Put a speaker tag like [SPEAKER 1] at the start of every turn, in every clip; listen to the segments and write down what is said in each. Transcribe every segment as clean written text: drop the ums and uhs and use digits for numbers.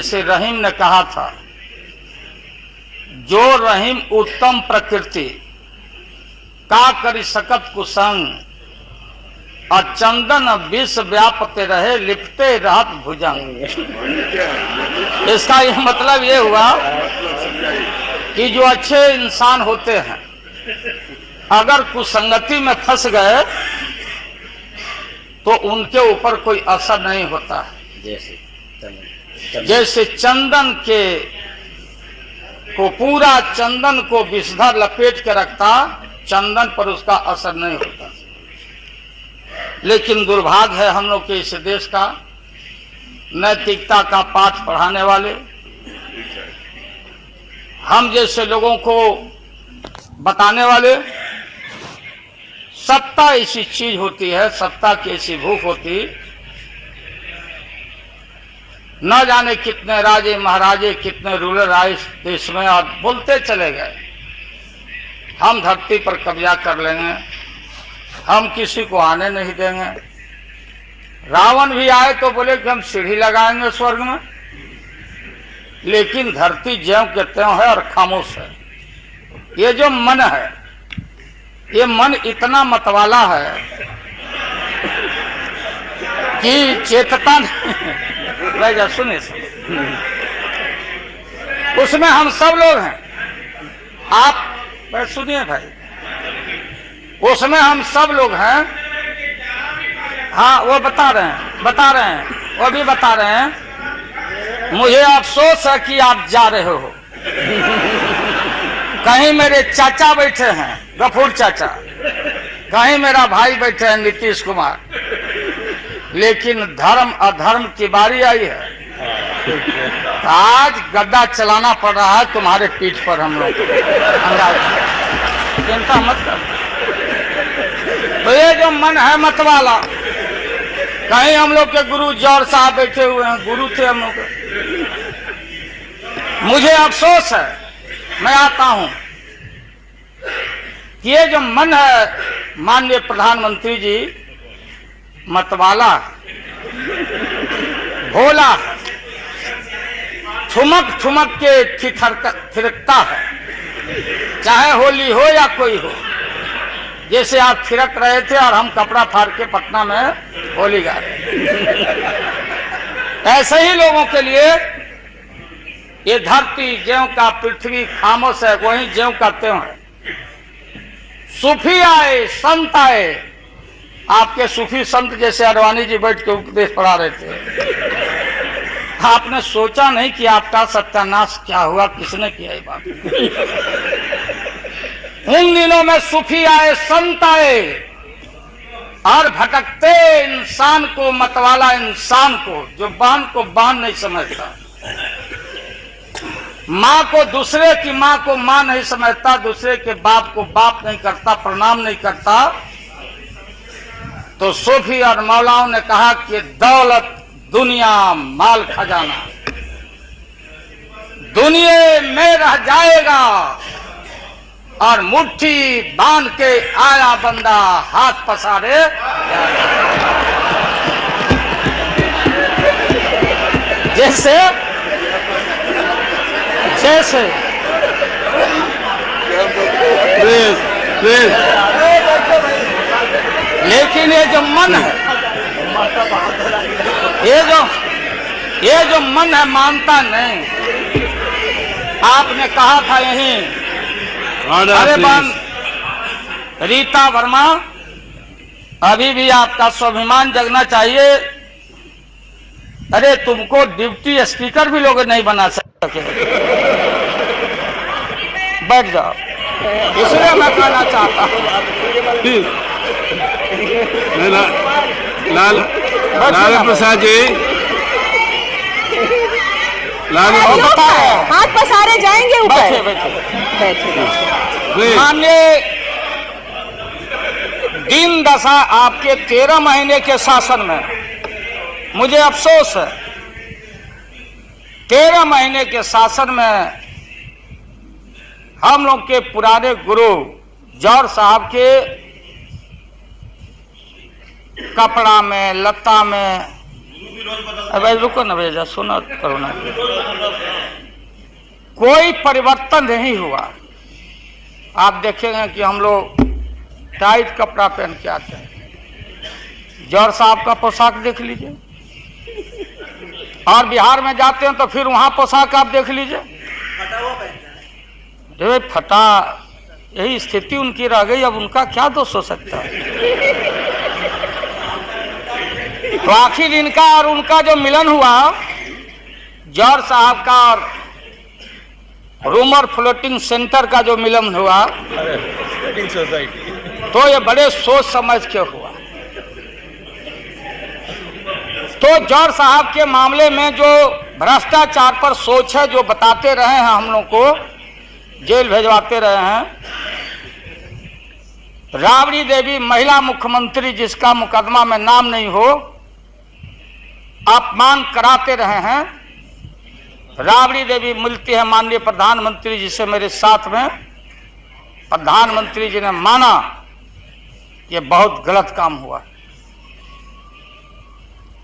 [SPEAKER 1] जैसे रहीम ने कहा था, जो रहीम उत्तम प्रकृति का करी सकत कुसंग, और चंदन विष व्यापते रहे लिपते रहत भुजंग। इसका यह मतलब ये हुआ कि जो अच्छे इंसान होते हैं अगर कुसंगति में फंस गए तो उनके ऊपर कोई असर नहीं होता है। जैसे चंदन के को पूरा चंदन को विषधर लपेट के रखता, चंदन पर उसका असर नहीं होता। लेकिन दुर्भाग्य है हम लोग के इस देश का, नैतिकता का पाठ पढ़ाने वाले हम जैसे लोगों को बताने वाले, सत्ता ऐसी चीज होती है, सत्ता की ऐसी भूख होती, न जाने कितने राजे महाराजे कितने रूलर आए इस देश में और बोलते चले गए हम धरती पर कब्जा कर लेंगे, हम किसी को आने नहीं देंगे। रावण भी आए तो बोले कि हम सीढ़ी लगाएंगे स्वर्ग में, लेकिन धरती ज्यों के त्यों है और खामोश है। ये जो मन है, ये मन इतना मतवाला है कि चेतता नहीं। सुनिए उसमें हम सब लोग हैं, आप सुनिए भाई, उसमें हम सब लोग हैं। हाँ वो बता रहे हैं, वो भी बता रहे हैं। मुझे अफसोस है कि आप जा रहे हो, कहीं मेरे चाचा बैठे हैं गफूर चाचा, कहीं मेरा भाई बैठे हैं नीतीश कुमार, लेकिन धर्म अधर्म की बारी आई है। आज गद्दा चलाना पड़ रहा है तुम्हारे पीठ पर हम लोग, चिंता मत कर। तो ये जो मन है मत वाला, कहीं हम लोग के गुरु जौहर साहब बैठे हुए हैं, गुरु थे हम लोग। मुझे अफसोस है, मैं आता हूं, ये जो मन है माननीय प्रधानमंत्री जी मतवाला भोला, ठुमक ठुमक के थिरकता है, चाहे होली हो या कोई हो। जैसे आप थिरक रहे थे और हम कपड़ा फाड़ के पटना में होली गा रहे, ऐसे ही लोगों के लिए ये धरती ज्यों का पृथ्वी खामोश है, वही ज्यों का त्यों है। सूफी आए संत आए, आपके सूफी संत जैसे अडवाणी जी बैठ के उपदेश पढ़ा रहे थे, आपने सोचा नहीं कि आपका सत्यानाश क्या हुआ, किसने किया ये बात। उन दिनों में सूफी आए संत आए और भटकते इंसान को, मतवाला इंसान को, जो बांध को बांध नहीं समझता, माँ को दूसरे की माँ को माँ नहीं समझता, दूसरे के बाप को बाप नहीं करता, प्रणाम नहीं करता, तो सूफी और मौलाओं ने कहा कि दौलत दुनिया माल खजाना दुनिया में रह जाएगा, और मुट्ठी बांध के आया बंदा हाथ पसारे। जैसे जैसे लेकिन ये जो मन है, ये जो मन है मानता नहीं। आपने कहा था यहीं, अरे बन रीता वर्मा, अभी भी आपका स्वाभिमान जगना चाहिए। अरे तुमको डिप्टी स्पीकर भी लोग नहीं बना सके, बैठ जाओ, इसलिए मैं कहना चाहता हूँ।
[SPEAKER 2] लालू प्रसाद जी,
[SPEAKER 3] हाथ पसारे जाएंगे ऊपर।
[SPEAKER 1] माननीय दिन दशा आपके 13 महीने के शासन में, मुझे अफसोस है 13 महीने के शासन में हम लोग के पुराने गुरु जौहर साहब के कपड़ा में, लत्ता में, भाई रुको ना भैया, सुनो करो ना। कोई परिवर्तन नहीं हुआ। आप देखेंगे कि हम लोग टाइट कपड़ा पहन के आते हैं। जौहर साहब का पोशाक देख लीजिए, और बिहार में जाते हैं तो फिर वहां पोशाक आप देख लीजिए, फटा। यही स्थिति उनकी रह गई, अब उनका क्या दोष हो सकता है। तो आखिर इनका और उनका जो मिलन हुआ, जौहर साहब का और रूमर फ्लोटिंग सेंटर का जो मिलन हुआ, तो ये बड़े सोच समझ के हुआ। तो जौहर साहब के मामले में जो भ्रष्टाचार पर सोच है, जो बताते रहे हैं, हम लोग को जेल भेजवाते रहे हैं। राबड़ी देवी महिला मुख्यमंत्री, जिसका मुकदमा में नाम नहीं हो, अपमान कराते रहे हैं। राबड़ी देवी मिलती है माननीय प्रधानमंत्री जी से मेरे साथ में। प्रधानमंत्री जी ने माना ये बहुत गलत काम हुआ,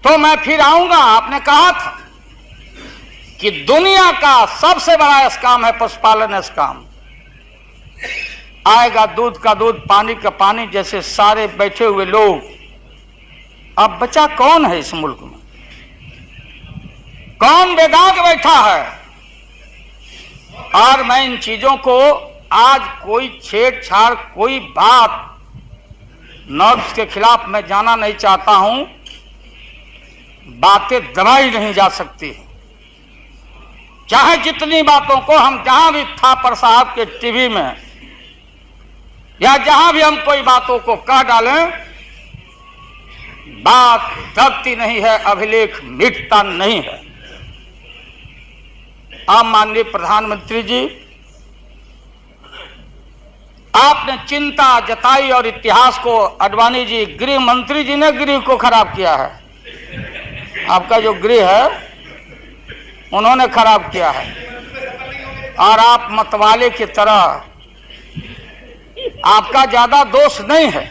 [SPEAKER 1] तो मैं फिर आऊंगा। आपने कहा था कि दुनिया का सबसे बड़ा स्काम है पशुपालन स्काम। आएगा दूध का दूध, पानी का पानी, जैसे सारे बैठे हुए लोग। अब बचा कौन है इस मुल्क में? कौन बेदाग बैठा है? और मैं इन चीजों को आज कोई छेड़छाड़, कोई बात नॉर्म्स के खिलाफ मैं जाना नहीं चाहता हूं। बातें दबाई नहीं जा सकती, चाहे जितनी बातों को हम जहां भी थापर साहब के टीवी में या जहां भी हम कोई बातों को कह डालें, बात दबती नहीं है, अभिलेख मिटता नहीं है। आप माननीय प्रधानमंत्री जी, आपने चिंता जताई और इतिहास को, आडवाणी जी गृह मंत्री जी ने गृह को खराब किया है। आपका जो गृह है उन्होंने खराब किया है, और आप मतवाले की तरह, आपका ज्यादा दोष नहीं है।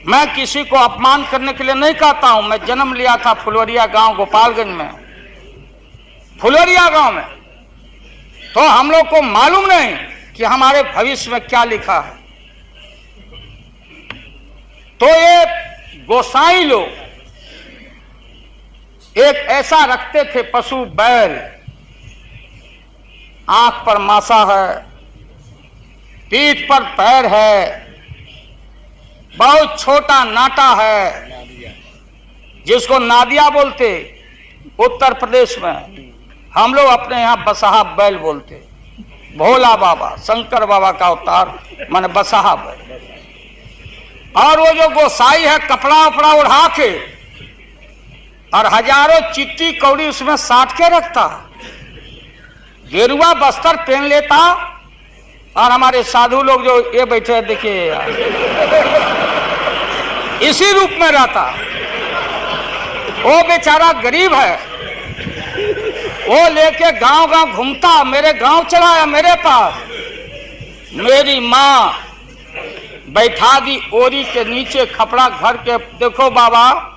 [SPEAKER 1] मैं किसी को अपमान करने के लिए नहीं कहता हूं। मैं जन्म लिया था फुलवरिया गांव, गोपालगंज में, फुलवरिया गांव में। तो हम लोग को मालूम नहीं कि हमारे भविष्य में क्या लिखा है। तो ये गोसाई लोग एक ऐसा रखते थे पशु बैल, आंख पर मासा है, पीठ पर पैर है, बहुत छोटा नाटा है, जिसको नादिया बोलते उत्तर प्रदेश में। हम लोग अपने यहाँ बसहा बैल बोलते। भोला बाबा, शंकर बाबा का अवतार माने बसहा बैल। और वो जो गोसाई है, कपड़ा उपड़ा उड़ा के और हजारों चिट्टी कौड़ी उसमें साट के रखता, गेरुआ बस्तर पहन लेता, और हमारे साधु लोग जो ये बैठे हैं देखिए, इसी रूप में रहता। वो बेचारा गरीब है, वो लेके गांव गांव घूमता, मेरे गांव चलाया मेरे पास। मेरी माँ बैठा दी ओरी के नीचे खपड़ा घर के, देखो बाबा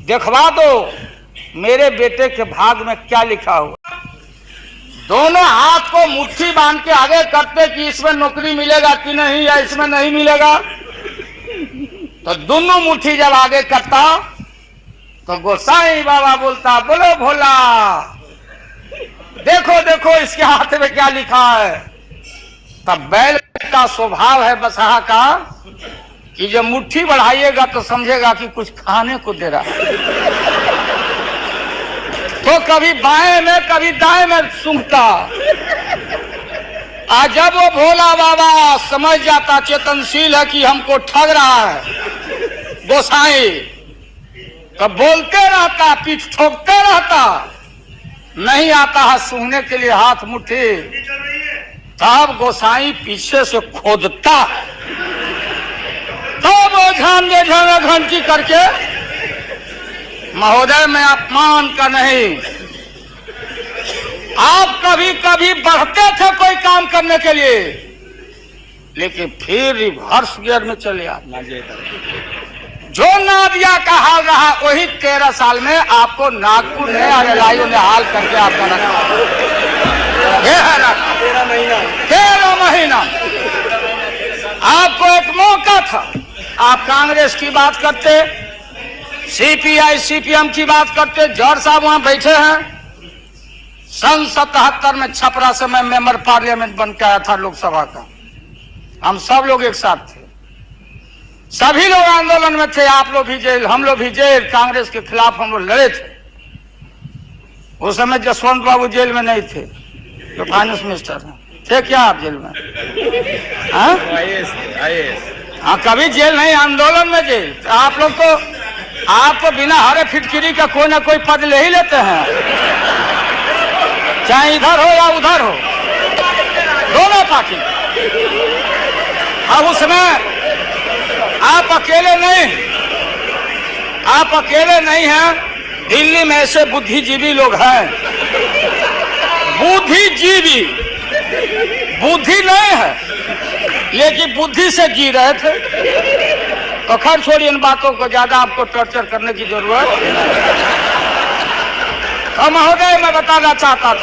[SPEAKER 1] देखवा दो मेरे बेटे के भाग में क्या लिखा हुआ। दोनों हाथ को मुट्ठी बांध के आगे करते कि इसमें नौकरी मिलेगा कि नहीं, या इसमें नहीं मिलेगा। तो दोनों मुट्ठी जब आगे करता तो गोसाई बाबा बोलता, बोलो भोला, देखो देखो इसके हाथ में क्या लिखा है। तब बैल का स्वभाव है बसहा का कि जब मुट्ठी बढ़ाइएगा तो समझेगा कि कुछ खाने को दे रहा है। तो कभी बाएं में कभी दाएं में सूंघता। आज जब वो भोला बाबा समझ जाता, चेतनशील है कि हमको ठग रहा है गोसाई, तो बोलते रहता, पीठ ठोकते रहता। नहीं आता है सूंघने के लिए हाथ मुट्ठी, तब गोसाई पीछे से खोदता है, तो वो घंटी करके, महोदय में अपमान का नहीं, आप कभी कभी बढ़ते थे कोई काम करने के लिए, लेकिन फिर रिवर्स गियर में चले आते। जो नादिया का हाल रहा वही 13 साल में आपको नागपुर में आरएलआईओ ने हाल करके आपका रखा। ये है ना 13 महीना। आपको एक मौका था, आप कांग्रेस की बात करते, सीपीआई सीपीएम की बात करते। जौहर साहब वहां बैठे हैं। सन 77 में छपरा से मैं मेंबर पार्लियामेंट बन के आया था लोकसभा का। हम सब लोग एक साथ थे, सभी लोग आंदोलन में थे। आप लोग भी जेल, हम लोग भी जेल। कांग्रेस के खिलाफ हम लोग लड़े थे। उस समय जसवंत बाबू जेल में नहीं थे, तो फाइनेंस मिनिस्टर थे क्या आप जेल में? हाँ, हाँ, कभी जेल नहीं, आंदोलन में जेल। तो आप लोग तो, आप तो बिना हरे फिटकिरी का कोई ना कोई पद ले ही लेते हैं, चाहे इधर हो या उधर हो, दोनों पार्टी। अब उसमें आप अकेले नहीं, आप अकेले नहीं हैं। दिल्ली में ऐसे बुद्धिजीवी लोग हैं, बुद्धिजीवी, बुद्धि नहीं है लेकिन बुद्धि से जी रहे थे। तो खैर छोड़िए इन बातों को, ज्यादा आपको टॉर्चर करने की जरूरत। और महोदय मैं बताना चाहता था,